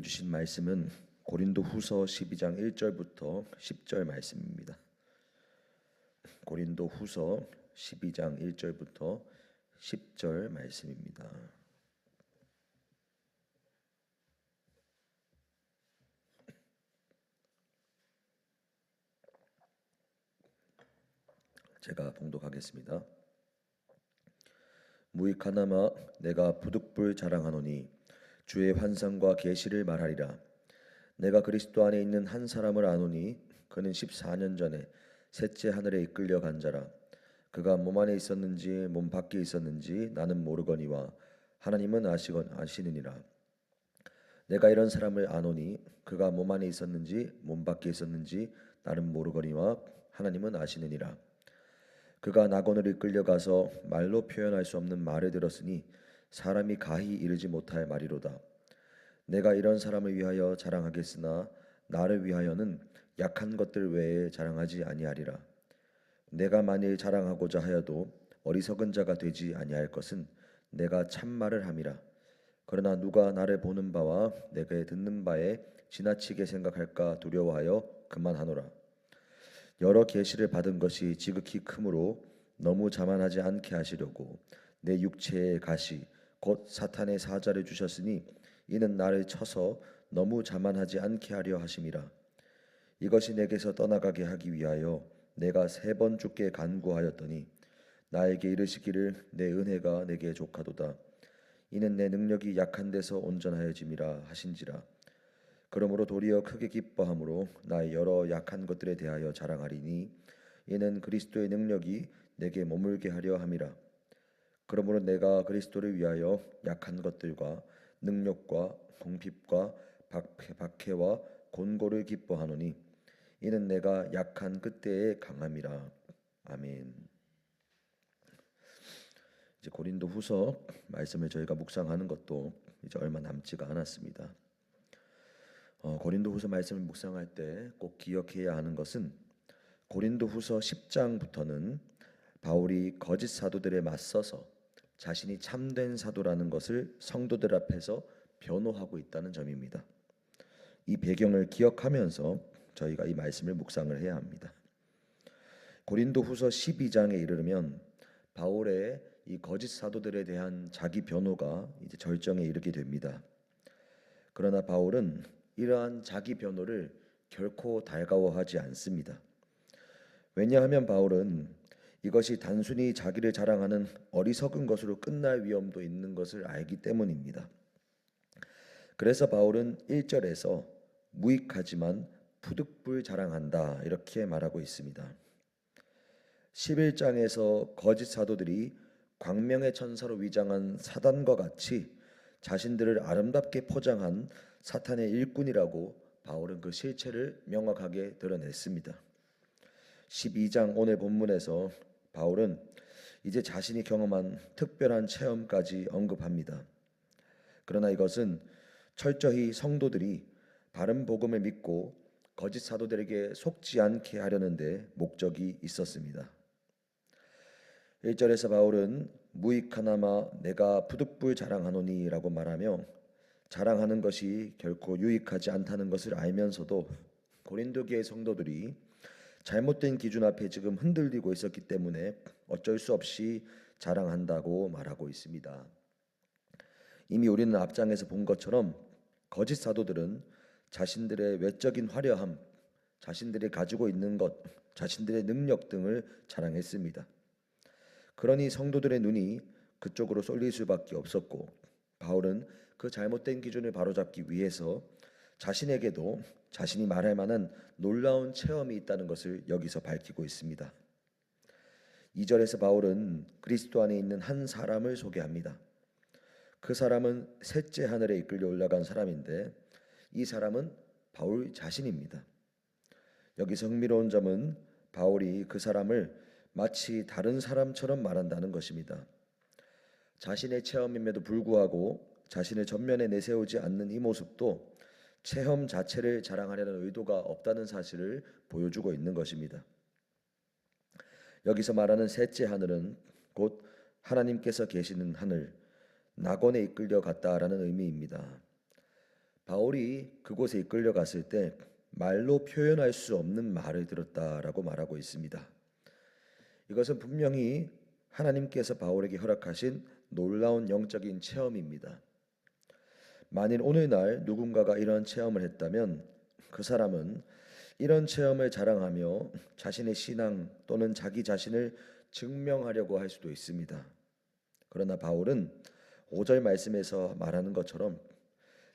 우리에게 주신 말씀은 고린도후서 12장 1절부터 10절 말씀입니다. 고린도후서 12장 1절부터 10절 말씀입니다. 제가 봉독하겠습니다. 무익하나마 내가 부득불 자랑하노니 주의 환상과 계시를 말하리라. 내가 그리스도 안에 있는 한 사람을 아노니 그는 14년 전에 셋째 하늘에 이끌려 간 자라. 그가 몸 안에 있었는지 몸 밖에 있었는지 나는 모르거니와 하나님은 아시느니라. 내가 이런 사람을 아노니 그가 몸 안에 있었는지 몸 밖에 있었는지 나는 모르거니와 하나님은 아시느니라. 그가 낙원으로 이끌려가서 말로 표현할 수 없는 말을 들었으니 사람이 가히 이르지 못할 말이로다. 내가 이런 사람을 위하여 자랑하겠으나 나를 위하여는 약한 것들 외에 자랑하지 아니하리라. 내가 만일 자랑하고자 하여도 어리석은 자가 되지 아니할 것은 내가 참말을 함이라. 그러나 누가 나를 보는 바와 내게 듣는 바에 지나치게 생각할까 두려워하여 그만하노라. 여러 계시를 받은 것이 지극히 크므로 너무 자만하지 않게 하시려고 내 육체의 가시 곧 사탄의 사자를 주셨으니 이는 나를 쳐서 너무 자만하지 않게 하려 하심이라. 이것이 내게서 떠나가게 하기 위하여 내가 3번 주께 간구하였더니 나에게 이르시기를 내 은혜가 내게 족하도다. 이는 내 능력이 약한 데서 온전하여짐이라 하신지라. 그러므로 도리어 크게 기뻐함으로 나의 여러 약한 것들에 대하여 자랑하리니 이는 그리스도의 능력이 내게 머물게 하려 함이라. 그러므로 내가 그리스도를 위하여 약한 것들과 능력과 궁핍과 박해와 곤고를 기뻐하노니 이는 내가 약한 그때의 강함이라. 아멘. 이제 고린도후서 말씀을 저희가 묵상하는 것도 이제 얼마 남지가 않았습니다. 고린도후서 말씀을 묵상할 때 꼭 기억해야 하는 것은 고린도후서 10장부터는 바울이 거짓 사도들에 맞서서 자신이 참된 사도라는 것을 성도들 앞에서 변호하고 있다는 점입니다. 이 배경을 기억하면서 저희가 이 말씀을 묵상을 해야 합니다. 고린도후서 12장에 이르면 바울의 이 거짓 사도들에 대한 자기 변호가 이제 절정에 이르게 됩니다. 그러나 바울은 이러한 자기 변호를 결코 달가워하지 않습니다. 왜냐하면 바울은 이것이 단순히 자기를 자랑하는 어리석은 것으로 끝날 위험도 있는 것을 알기 때문입니다. 그래서 바울은 1절에서 무익하지만 부득불 자랑한다 이렇게 말하고 있습니다. 11장에서 거짓 사도들이 광명의 천사로 위장한 사단과 같이 자신들을 아름답게 포장한 사탄의 일꾼이라고 바울은 그 실체를 명확하게 드러냈습니다. 12장 오늘 본문에서 바울은 이제 자신이 경험한 특별한 체험까지 언급합니다. 그러나 이것은 철저히 성도들이 바른 복음을 믿고 거짓 사도들에게 속지 않게 하려는 데 목적이 있었습니다. 1절에서 바울은 무익하나마 내가 부득불 자랑하노니 라고 말하며 자랑하는 것이 결코 유익하지 않다는 것을 알면서도 고린도 교회 성도들이 잘못된 기준 앞에 지금 흔들리고 있었기 때문에 어쩔 수 없이 자랑한다고 말하고 있습니다. 이미 우리는 앞장에서 본 것처럼 거짓 사도들은 자신들의 외적인 화려함, 자신들이 가지고 있는 것, 자신들의 능력 등을 자랑했습니다. 그러니 성도들의 눈이 그쪽으로 쏠릴 수밖에 없었고 바울은 그 잘못된 기준을 바로잡기 위해서 자신에게도 자신이 말할 만한 놀라운 체험이 있다는 것을 여기서 밝히고 있습니다. 2절에서 바울은 그리스도 안에 있는 한 사람을 소개합니다. 그 사람은 셋째 하늘에 이끌려 올라간 사람인데 이 사람은 바울 자신입니다. 여기서 흥미로운 점은 바울이 그 사람을 마치 다른 사람처럼 말한다는 것입니다. 자신의 체험임에도 불구하고 자신을 전면에 내세우지 않는 이 모습도 체험 자체를 자랑하려는 의도가 없다는 사실을 보여주고 있는 것입니다. 여기서 말하는 셋째 하늘은 곧 하나님께서 계시는 하늘, 낙원에 이끌려 갔다라는 의미입니다. 바울이 그곳에 이끌려 갔을 때 말로 표현할 수 없는 말을 들었다라고 말하고 있습니다. 이것은 분명히 하나님께서 바울에게 허락하신 놀라운 영적인 체험입니다. 만일 오늘날 누군가가 이런 체험을 했다면 그 사람은 이런 체험을 자랑하며 자신의 신앙 또는 자기 자신을 증명하려고 할 수도 있습니다. 그러나 바울은 5절 말씀에서 말하는 것처럼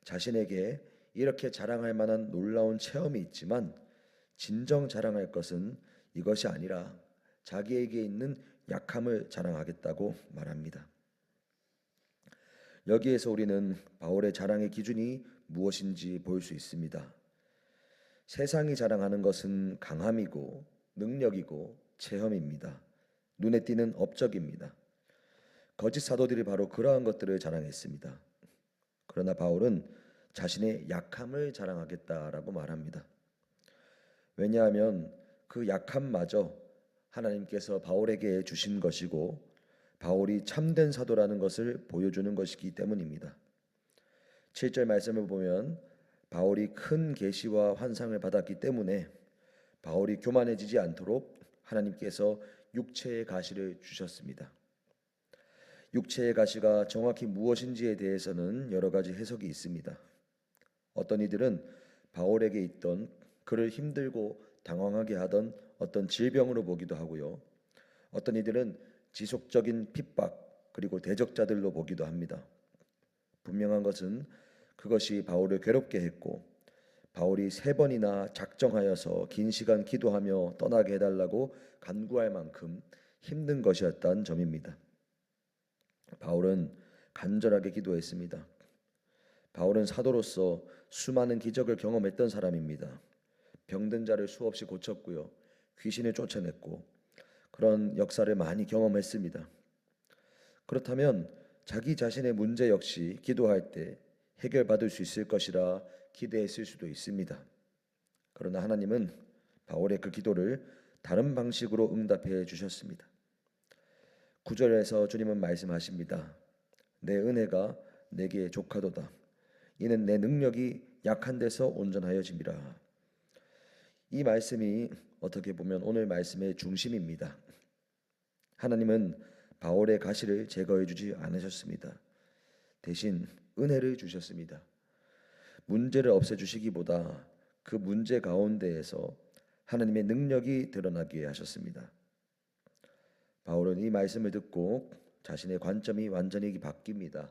자신에게 이렇게 자랑할 만한 놀라운 체험이 있지만 진정 자랑할 것은 이것이 아니라 자기에게 있는 약함을 자랑하겠다고 말합니다. 여기에서 우리는 바울의 자랑의 기준이 무엇인지 볼 수 있습니다. 세상이 자랑하는 것은 강함이고 능력이고 체험입니다. 눈에 띄는 업적입니다. 거짓 사도들이 바로 그러한 것들을 자랑했습니다. 그러나 바울은 자신의 약함을 자랑하겠다라고 말합니다. 왜냐하면 그 약함마저 하나님께서 바울에게 주신 것이고 바울이 참된 사도라는 것을 보여주는 것이기 때문입니다. 7절 말씀을 보면 바울이 큰 계시와 환상을 받았기 때문에 바울이 교만해지지 않도록 하나님께서 육체의 가시를 주셨습니다. 육체의 가시가 정확히 무엇인지에 대해서는 여러 가지 해석이 있습니다. 어떤 이들은 바울에게 있던 그를 힘들고 당황하게 하던 어떤 질병으로 보기도 하고요. 어떤 이들은 지속적인 핍박 그리고 대적자들로 보기도 합니다. 분명한 것은 그것이 바울을 괴롭게 했고 바울이 3번이나 작정하여서 긴 시간 기도하며 떠나게 해달라고 간구할 만큼 힘든 것이었다는 점입니다. 바울은 간절하게 기도했습니다. 바울은 사도로서 수많은 기적을 경험했던 사람입니다. 병든 자를 수없이 고쳤고요. 귀신을 쫓아냈고 그런 역사를 많이 경험했습니다. 그렇다면 자기 자신의 문제 역시 기도할 때 해결받을 수 있을 것이라 기대했을 수도 있습니다. 그러나 하나님은 바울의 그 기도를 다른 방식으로 응답해 주셨습니다. 9절에서 주님은 말씀하십니다. 내 은혜가 내게 족하도다. 이는 내 능력이 약한 데서 온전하여짐이라. 이 말씀이 어떻게 보면 오늘 말씀의 중심입니다. 하나님은 바울의 가시를 제거해 주지 않으셨습니다. 대신 은혜를 주셨습니다. 문제를 없애주시기보다 그 문제 가운데에서 하나님의 능력이 드러나게 하셨습니다. 바울은 이 말씀을 듣고 자신의 관점이 완전히 바뀝니다.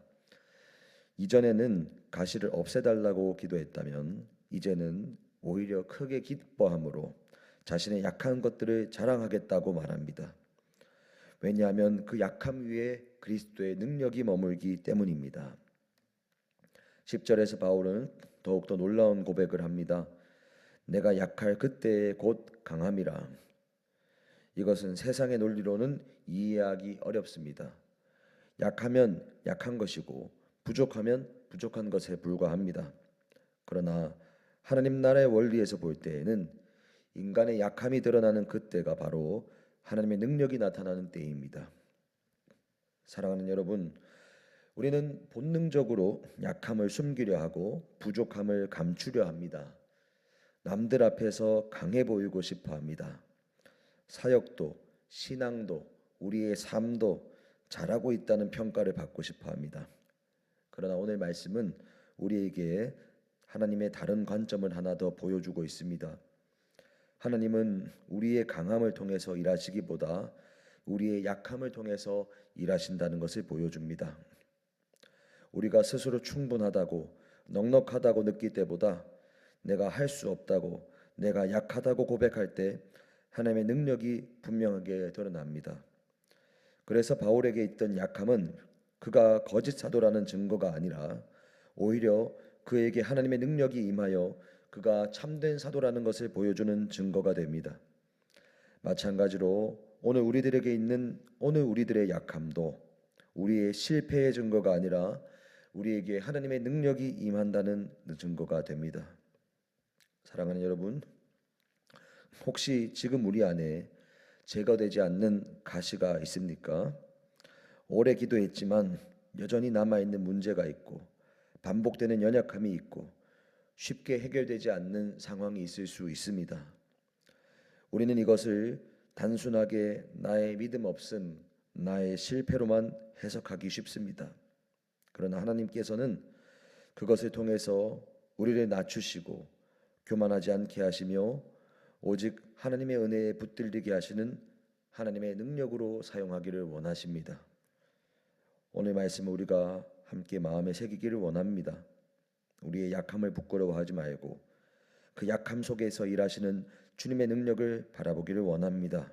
이전에는 가시를 없애달라고 기도했다면 이제는 오히려 크게 기뻐함으로 자신의 약한 것들을 자랑하겠다고 말합니다. 왜냐하면 그 약함 위에 그리스도의 능력이 머물기 때문입니다. 10절에서 바울은 더욱더 놀라운 고백을 합니다. 내가 약할 그때에 곧 강함이라. 이것은 세상의 논리로는 이해하기 어렵습니다. 약하면 약한 것이고 부족하면 부족한 것에 불과합니다. 그러나 하나님 나라의 원리에서 볼 때에는 인간의 약함이 드러나는 그때가 바로 하나님의 능력이 나타나는 때입니다. 사랑하는 여러분, 우리는 본능적으로 약함을 숨기려 하고 부족함을 감추려 합니다. 남들 앞에서 강해 보이고 싶어 합니다. 사역도, 신앙도, 우리의 삶도 잘하고 있다는 평가를 받고 싶어 합니다. 그러나 오늘 말씀은 우리에게 하나님의 다른 관점을 하나 더 보여주고 있습니다. 하나님은 우리의 강함을 통해서 일하시기보다 우리의 약함을 통해서 일하신다는 것을 보여줍니다. 우리가 스스로 충분하다고 넉넉하다고 느낄 때보다 내가 할 수 없다고 내가 약하다고 고백할 때 하나님의 능력이 분명하게 드러납니다. 그래서 바울에게 있던 약함은 그가 거짓 사도라는 증거가 아니라 오히려 그에게 하나님의 능력이 임하여 그가 참된 사도라는 것을 보여주는 증거가 됩니다. 마찬가지로 오늘 우리들에게 있는 오늘 우리들의 약함도 우리의 실패의 증거가 아니라 우리에게 하나님의 능력이 임한다는 증거가 됩니다. 사랑하는 여러분, 혹시 지금 우리 안에 제거되지 않는 가시가 있습니까? 오래 기도했지만 여전히 남아있는 문제가 있고 반복되는 연약함이 있고 쉽게 해결되지 않는 상황이 있을 수 있습니다. 우리는 이것을 단순하게 나의 믿음 없음, 나의 실패로만 해석하기 쉽습니다. 그러나 하나님께서는 그것을 통해서 우리를 낮추시고 교만하지 않게 하시며 오직 하나님의 은혜에 붙들리게 하시는 하나님의 능력으로 사용하기를 원하십니다. 오늘 말씀을 우리가 함께 마음에 새기기를 원합니다. 우리의 약함을 부끄러워하지 말고 그 약함 속에서 일하시는 주님의 능력을 바라보기를 원합니다.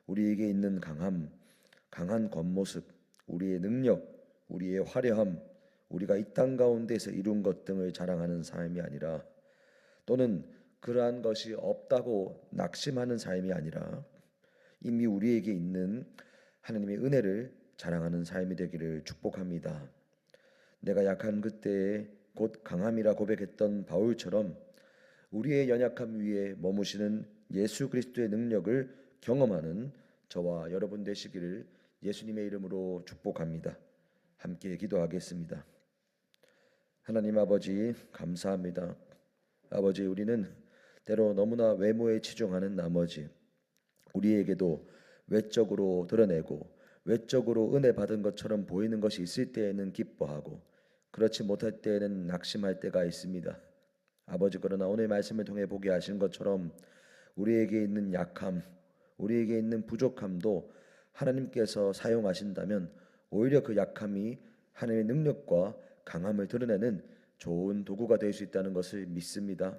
우리에게 있는 강함, 강한 겉모습, 우리의 능력, 우리의 화려함, 우리가 이 땅 가운데서 이룬 것 등을 자랑하는 삶이 아니라, 또는 그러한 것이 없다고 낙심하는 삶이 아니라 이미 우리에게 있는 하나님의 은혜를 자랑하는 삶이 되기를 축복합니다. 내가 약한 그때에 곧 강함이라 고백했던 바울처럼 우리의 연약함 위에 머무시는 예수 그리스도의 능력을 경험하는 저와 여러분 되시기를 예수님의 이름으로 축복합니다. 함께 기도하겠습니다. 하나님 아버지, 감사합니다. 아버지, 우리는 때로 너무나 외모에 치중하는 나머지 우리에게도 외적으로 드러내고 외적으로 은혜 받은 것처럼 보이는 것이 있을 때에는 기뻐하고 그렇지 못할 때에는 낙심할 때가 있습니다. 아버지, 그러나 오늘 말씀을 통해 보게 하신 것처럼 우리에게 있는 약함, 우리에게 있는 부족함도 하나님께서 사용하신다면 오히려 그 약함이 하나님의 능력과 강함을 드러내는 좋은 도구가 될 수 있다는 것을 믿습니다.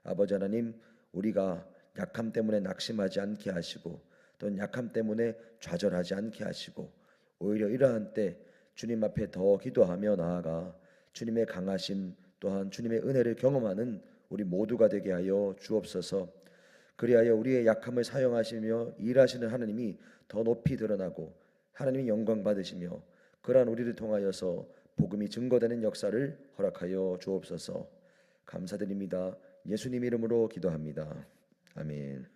아버지 하나님, 우리가 약함 때문에 낙심하지 않게 하시고 또는 약함 때문에 좌절하지 않게 하시고 오히려 이러한 때 주님 앞에 더 기도하며 나아가 주님의 강하심 또한 주님의 은혜를 경험하는 우리 모두가 되게 하여 주옵소서. 그리하여 우리의 약함을 사용하시며 일하시는 하나님이 더 높이 드러나고 하나님이 영광 받으시며 그러한 우리를 통하여서 복음이 증거되는 역사를 허락하여 주옵소서. 감사드립니다. 예수님 이름으로 기도합니다. 아멘.